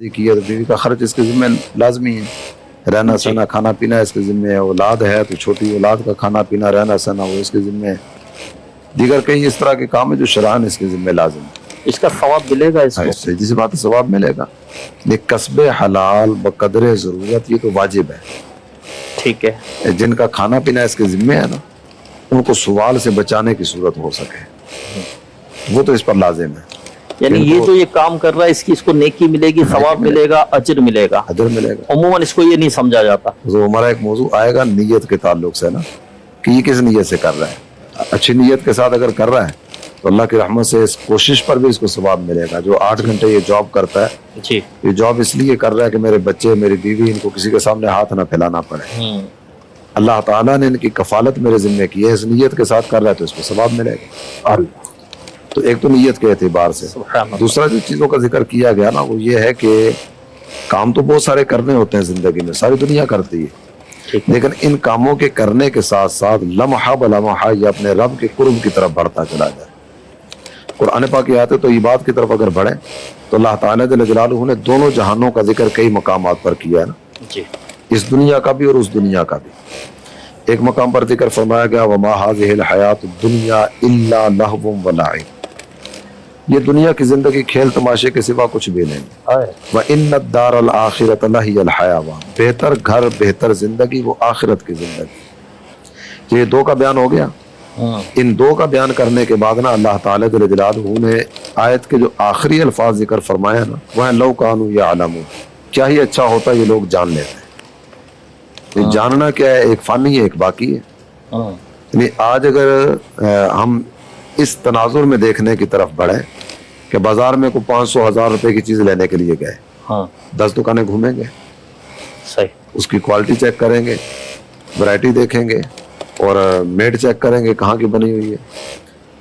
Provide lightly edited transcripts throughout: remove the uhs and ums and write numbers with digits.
किया तो बीवी का खर्च इसके जिम्मे लाजमी है, रहना सहना खाना पीना इसके जिम्मे है। औलाद है तो छोटी औलाद का खाना पीना रहना सहना वो इसके जिम्मे है। दीगर कई इस तरह के काम है जो शरअन इसके जिम्मे लाजिम है। इसका सवाब मिलेगा इसको? सीधी सी बात है, सवाब मिलेगा। ये कस्बे हलाल बकदरे ज़रूरत ये तो वाजिब है। ठीक है। जिनका खाना पीना इसके जिम्मे है ना, उनको सवाल से बचाने की सूरत हो सके वो तो इस पर लाजिम है। यानी ये जो ये काम कर रहा है इसको नेकी मिलेगी, सवाब मिलेगा, अजर मिलेगा। अजर मिलेगा। उम्मूमन इसको ये नहीं समझा जाता। तो हमारा एक मौजू आएगा नीयत के ताल्लुक से ना, कि ये किस नीयत से कर रहा है। अच्छी नीयत के साथ अगर कर रहा है तो अल्लाह की रहमत से इस कोशिश पर भी इसको सवाब मिलेगा। जो 8 घंटे ये जॉब करता है जी, ये जॉब इसलिए कर रहा है कि मेरे बच्चे मेरी बीवी इनको किसी के सामने हाथ ना फैलाना पड़े। अल्लाह ताला ने इनकी कफालत मेरे जिम्मे की है, इस नीयत के साथ कर रहा है तो इसको सवाब मिलेगा। तो एक तो नीयत के एतबार से। दूसरा जो चीज़ों का जिक्र किया गया ना वो ये है कि काम तो बहुत सारे करने होते हैं ज़िंदगी में, सारी दुनिया करती है, लेकिन इन कामों के करने के साथ साथ लम्हा ब लम्हा ये अपने रब के कुर्ब की तरफ बढ़ता चला जाए। कुरान पाक की आयतें तो इबादत की तरफ अगर बढ़े तो अल्लाह ताला जल्ल जलालुहु ने दोनों जहानों का जिक्र कई मकामात पर किया है ना जी, इस दुनिया का भी और उस दुनिया का भी। एक मकाम पर जिक्र फरमाया गया वमा हाज़िहिल हयातुद दुनिया इल्ला लहवुम व लाइब, ये दुनिया की जिंदगी खेल तमाशे के सिवा कुछ भी नहीं। व इन्नद दारल आखिरत लहियल हयावान, बेहतर घर बेहतर जिंदगी वो आखिरत की जिंदगी। ये दो का बयान हो गया। इन दो का बयान करने के बाद ना अल्लाह ताला जल्ल जलालुहु ने आयत के जो आखिरी अल्फाज जिक्र फरमाया ना वह लौ कानू यअलमून, क्या ही अच्छा होता ये लोग जान लेते। ये जानना क्या है, एक फानी है एक बाकी है। यानी आज अगर हम इस तनाजुर में देखने की तरफ बढ़े कि बाजार में को 500-1000 रुपए की चीज लेने के लिए गए, 10 दुकानें घूमेंगे, सही उसकी क्वालिटी चेक करेंगे, वैरायटी देखेंगे और मेड चेक करेंगे कहाँ की बनी हुई है,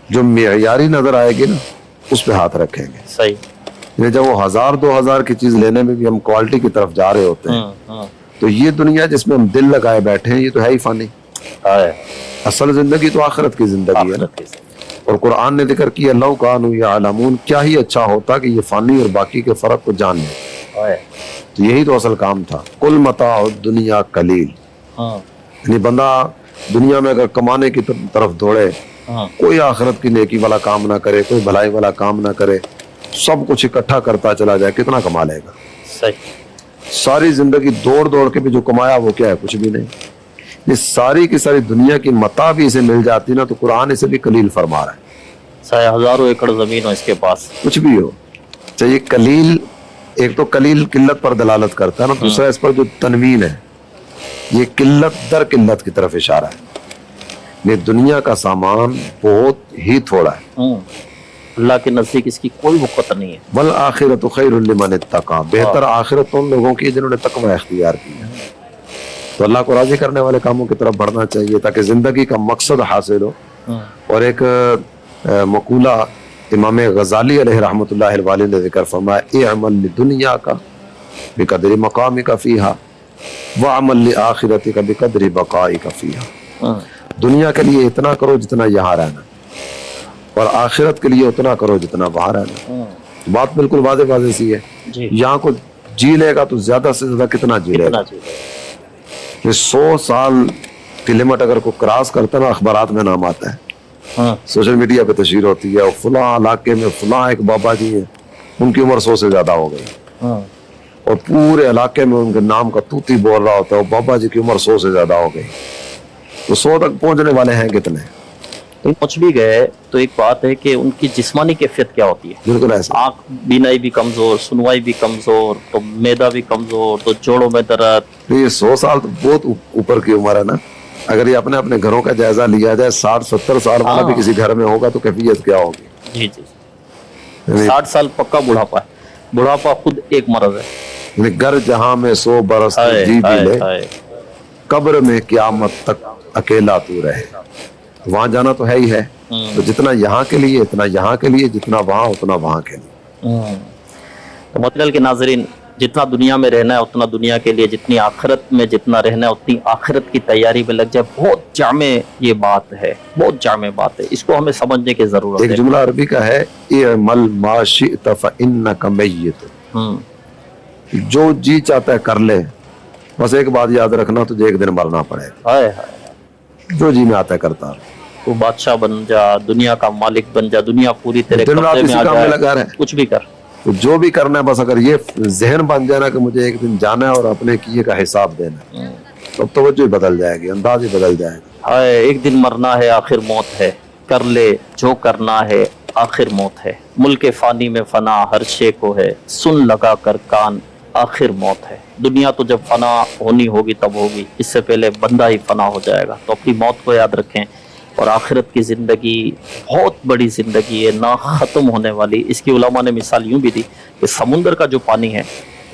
जो मेयारी नजर आएगी ना उस पे हाथ रखेंगे। सही। ये जब वो 1000-2000 की चीज लेने में भी हम क्वालिटी की तरफ जा रहे होते हैं तो ये दुनिया जिसमें हम दिल लगाए बैठे हैं ये तो है ही फानी। असल जिंदगी तो आखिरत की जिंदगी है ना। और कुरान ने जिक्र किया लौ कानू यअलमून, क्या ही अच्छा होता कि ये फानी और बाकी के फर्क को जान ले। तो यही तो असल काम था। कुल मताउ दुनिया कलील, यानी बंदा दुनिया में अगर कमाने की तरफ दौड़े, कोई आखिरत की नेकी वाला काम ना करे, कोई भलाई वाला काम ना करे, सब कुछ इकट्ठा करता चला जाए, कितना कमा लेगा। सही। सारी जिंदगी दौड़ दौड़ के भी जो कमाया वो क्या है, कुछ भी नहीं। ये सारी की सारी दुनिया की मता भी इसे मिल जाती ना तो कुरान इसे भी कलील फरमा रहा है। चाहे हजारों एकड़ जमीन हो इसके पास, कुछ भी हो, चाहिए कलील। एक तो कलील किल्लत पर दलालत करता है ना, दूसरा इस पर जो तनवीन है ये किल्लत दर किल्लत की तरफ इशारा है। ये दुनिया का सामान बहुत ही थोड़ा है, अल्लाह के नजदीक इसकी कोई वक़्त नहीं है। वल आखिरतु खैरुल लिमन इत्तका, बेहतर आखिरत उन लोगों की जिन्होंने तकवा इख्तियार किया है। तो अल्लाह को राजी करने वाले कामों की तरफ बढ़ना चाहिए ताकि जिंदगी का मकसद हासिल हो। और एक मकूला इमाम गजाली अलैहि रहमतुल्लाहि अलैहि ने जिक्र फरमाया इअमल लिदुनिया का बिकदरी मकामिका फीहा व अमल लिआखिरतिका बिकदरी बकाइका फीहा। दुनिया के लिए इतना करो जितना यहाँ रहना, और आखिरत के लिए उतना करो जितना वहां रहना। बात बिल्कुल वाज़ेह वाज़ेह सी है। यहाँ को जी लेगा तो ज्यादा से ज्यादा कितना जी लेगा। 100 साल की लिमिट अगर को क्रॉस करता ना, अखबारात में नाम आता है, सोशल मीडिया पे तशहीर होती है, और फलां इलाके में फलां एक बाबा जी हैं उनकी उम्र 100 से ज्यादा हो गई, और पूरे इलाके में उनके नाम का तूती बोल रहा होता है, बाबा जी की उम्र 100 से ज्यादा हो गई। तो 100 तक पहुंचने वाले हैं कितने? तो पहुंच भी गए तो एक बात है कि उनकी जिस्मानी कैफियत क्या होती है। बिल्कुल ऐसा, आँख बीनाई भी कमजोर, सुनवाई भी कमजोर, तो मैदा भी कमजोर, तो जोड़ों में दर्द। तो ये 100 साल तो बहुत ऊपर की उम्र है ना। अगर ये अपने अपने घरों का जायजा लिया जाए, 60-70 साल वाला भी किसी घर में होगा तो कैफियत क्या होगी। जी जी, 60 साल पक्का बुढ़ापा है। बुढ़ापा खुद एक मर्ज है। घर जहां में 100 बरस जी भी ले, कब्र में क़यामत तक अकेला तू रहे। वहां जाना तो है ही है। तो जितना यहाँ के लिए इतना यहाँ के लिए, जितना वहां उतना वहां के लिए। तो मतलब के नाजरीन, जितना दुनिया में रहना है उतना दुनिया के लिए, जितनी आखिरत में जितना रहना है उतनी आखिरत की तैयारी में लग जाए। बहुत जामे ये बात है, बहुत जामे बात है, इसको हमें समझने की जरूरत है। एक जुमला अरबी का है इअमल मा शिअत फइन्नका मय्यत, जो जी चाहता है कर ले, बस एक बात याद रखना, तुझे एक दिन मरना पड़ेगा। हाय हाय, जो जी में आता है करता रहो। तू बादशाह बन जा, दुनिया का मालिक बन जा, दुनिया पूरी तेरे दिन रात कब्जे में इसी आ काम में जाए, लगा रहे, कुछ भी कर। तो जो भी करना है बस अगर ये जहन बन जाए ना कि मुझे एक दिन जाना है और अपने किए का हिसाब देना है, तो तवज्जो ही बदल जाएगी, अंदाज ही बदल जाएगा। हाय, एक दिन मरना है, आखिर मौत है, कर ले जो करना है, आखिर मौत है। मुल्क फानी में फना हर शे को है, सुन लगा कर कान, आखिर मौत है। दुनिया तो जब फना होनी होगी तब होगी, इससे पहले बंदा ही फना हो जाएगा। तो अपनी मौत को याद रखें, और आखिरत की ज़िंदगी बहुत बड़ी ज़िंदगी है, ना ख़त्म होने वाली। इसकी उलमा ने मिसाल यूँ भी दी कि समुंदर का जो पानी है,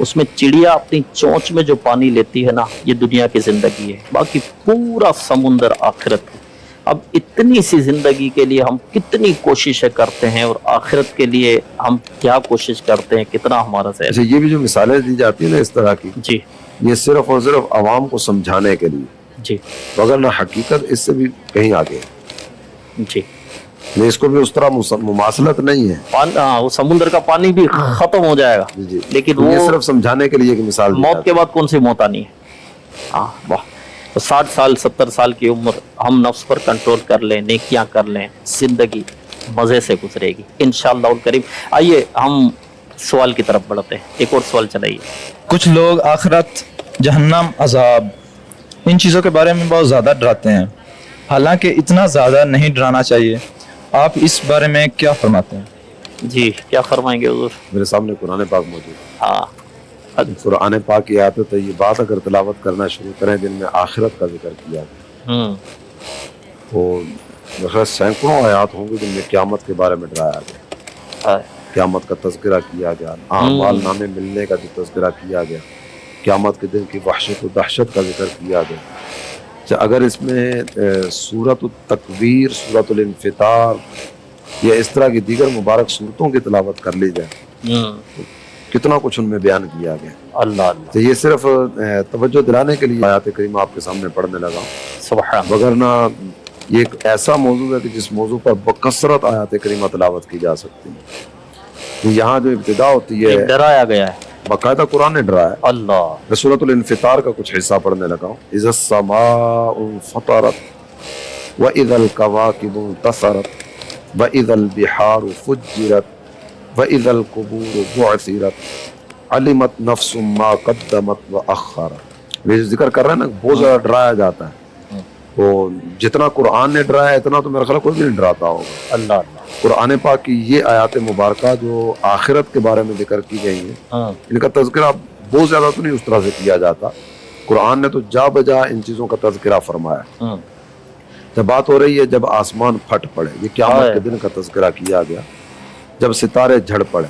उसमें चिड़िया अपनी चोंच में जो पानी लेती है ना, ये दुनिया की ज़िंदगी है, बाकी पूरा समुंदर आखिरत है। अब इतनी सी ज़िंदगी के लिए हम कितनी कोशिशें करते हैं, और आखिरत के लिए हम क्या कोशिश करते हैं, कितना हमारा ज़हन। अच्छा, ये भी जो मिसालें दी जाती है ना इस तरह की, जी ये सिर्फ और सिर्फ आवाम को समझाने के लिए, जी तो अगर ना हकीकत इससे भी कहीं आगे है। जी। नहीं, इसको भी उस तरह मुमासलत नहीं है। वो समुंदर का पानी भी खत्म हो जाएगा, जी, लेकिन तो ये वो सिर्फ समझाने के लिए एक मिसाल दी मौत जाती के बाद कौन सी मौत आनी है। हाँ वाह। तो 60 साल 70 साल की उम्र हम नफ्स पर कंट्रोल कर लें, नेकियां कर लें, जिंदगी मजे से गुजरेगी इंशाअल्लाह करीम। आइए हम सवाल की तरफ बढ़ते हैं, एक और सवाल चलाइए। कुछ लोग आखिरत, जहन्नम, अजाब, इन चीज़ों के बारे में बहुत ज़्यादा डराते हैं, हालांकि इतना ज़्यादा नहीं डराना चाहिए। आप इस बारे में क्या फरमाते हैं? जी क्या फरमाएंगे हुजूर? मेरे सामने कुरान पाक मौजूद है। हाँ कुरान पाक की आयत तो ये बात अगर तिलावत करना शुरू करें जिनमें आखिरत का जिक्र किया गया, तो मतलब सैकड़ों आयात होंगी जिनमें क़यामत के बारे में डराया गया, हाँ, क़यामत का तज़किरा किया गया, आमाल नामे मिलने का जो तज़किरा किया गया, क़यामत के दिन की वहशत व दहशत का जिक्र किया गया। अच्छा, अगर इसमें सूरत तकवीर, सूरत इन्फितार या इस तरह की दीगर मुबारक सूरतों की तिलावत कर ली जाए, तो कितना कुछ उनमें बयान किया गया। अल्लाह अल्लाह, तो ये सिर्फ तवज्जो दिलाने के लिए आयत करीम आपके सामने पढ़ने लगा हूँ, सुभान। वगरना ये एक ऐसा मौजू है कि जिस मौजू पर बकसरत आयत करीमा तिलावत की जा सकती है। यहाँ जो इब्तिदा होती है, डराया गया है, बाकायदा कुरान ने डराया। अल्लाह। सूरतुल इन्फितार का कुछ हिस्सा पढ़ने लगा हूँ। इज़ा समाउ फतरत व इज़ल कवाकिबु तसरत व इज़ल बिहारु फुज्जिरत व इज़ल कुबूरु बुअसिरत अलिमत नफ्सुम मा कद्दमत व अखरत। ये जिक्र कर रहे हैं ना, बहुत ज़्यादा डराया जाता है। तो जितना कुरान ने डराया इतना तो मेरा ख्याल कोई भी नहीं डराता होगा। अल्लाह। कुरान पाक की ये आयत मुबारका जो आखिरत के बारे में जिक्र की गई है, इनका तज़किरा बहुत ज़्यादा तो नहीं उस तरह से किया जाता। कुरान ने तो जा बजा इन चीज़ों का तज़किरा फरमाया। जब बात हो रही है जब आसमान फट पड़े, ये क़यामत के दिन का तज़किरा किया गया, जब सितारे झड़ पड़े,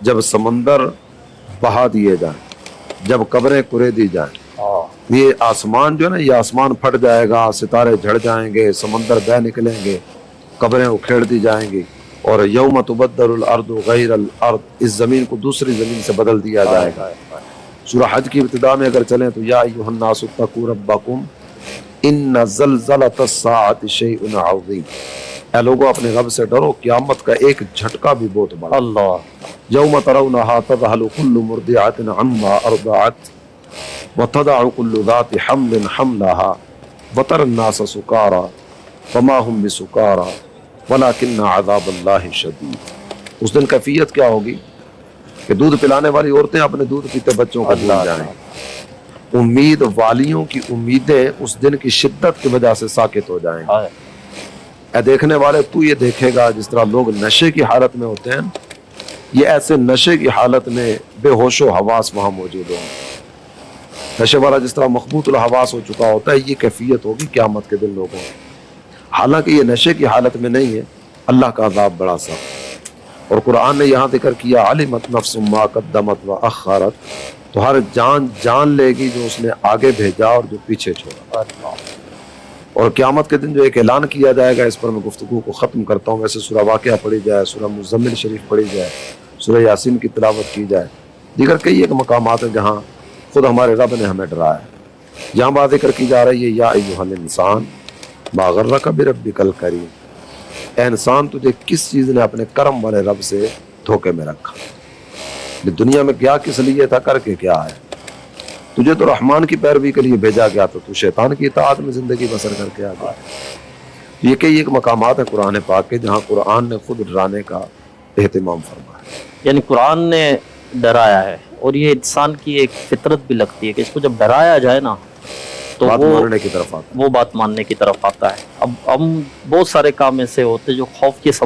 जब समंदर बहा दिए जाएं, जब कब्रें कुरेदी जाएं, ये आसमान जो है ना, ये आसमान फट जाएगा, सितारे झड़ जाएंगे, समंदर बह निकलेंगे, कब्रें उखेड़ दी जाएंगी, और यौम तुबद्दलुल अर्दु गैरल अर्द, इस ज़मीन को दूसरी ज़मीन से बदल दिया जाएगा। सूरह हज की इब्तिदा में अगर चलें तो या अय्युहन्नासु तक़ू रब्बकुम इन्न ज़लज़लतस्साअति शैउन अज़ीम, ऐ लोगों अपने रब से डरो, क़यामत का एक झटका भी बहुत बड़ा। अल्लाह। यौम तरौनहा तज़हलु कुल्लु मुर्दिअतिन अम्मा अर्दअत व तदअु कुल्लु ज़ाति हम्लिन हम्लहा व तरन्नास सुकारा वमा हुम बिसुकारा वलाकिन्न अज़ाबल्लाहि शदीद। उस दिन कैफियत क्या होगी कि दूध पिलाने वाली औरतें अपने दूध पीते बच्चों को भूल जाएं। उम्मीद वालियों की उम्मीदें उस दिन की शिद्दत की वजह से साकित हो जाएंगी। ऐ देखने वाले, तू ये देखेगा जिस तरह लोग नशे की हालत में होते हैं, ये ऐसे नशे की हालत में बेहोशो हवास वहां मौजूद होंगे। नशे वाला जिस तरह मखबूतुल हवास हो चुका होता है, ये कैफियत होगी क़यामत के दिन लोगों में। हालांकि ये नशे की हालत में नहीं है, अल्लाह का अज़ाब बड़ा सा। और कुरान ने यहाँ जिक्र किया अलिमत नफ्सुम मा कद्दमत व अखरत, तो हर जान जान लेगी जो उसने आगे भेजा और जो पीछे छोड़ा। और क़यामत के दिन जो एक ऐलान किया जाएगा, इस पर मैं गुफ्तगू को ख़त्म करता हूँ। वैसे सूरह वाक़िया पढ़ी जाए, सूरह मुज़म्मिल शरीफ पढ़ी जाए, सूरह यासीन की तिलावत की जाए, दीगर कई एक मकामात हैं जहाँ खुद हमारे रब ने हमें डराया है। यहाँ बात जिक्र की जा रही है या अय्युहल इंसान मा गर्रका बिरब्बिकल करीम, ए इंसान तुझे किस चीज़ ने अपने करम वाले रब से धोखे में रखा। کہ دنیا میں کیا کس لیے تھا، کر کے کیا ہے. تجھے تو رحمان کی پیروی کے لیے بھیجا گیا تو شیطان کی اطاعت میں زندگی بسر کر کے آ گیا. یہ کئی ایک مقامات ہیں قرآن پاک کے جہاں قرآن نے خود ڈرانے کا اہتمام فرمایا. یعنی قرآن نے ڈرایا ہے، اور یہ انسان کی ایک فطرت بھی لگتی ہے کہ اس کو جب ڈرایا جائے نا تو بات وہ ماننے کی طرف آتا ہے. وہ بات ماننے کی طرف آتا ہے. اب ہم بہت سارے کام ایسے ہوتے جو خوف کے سبب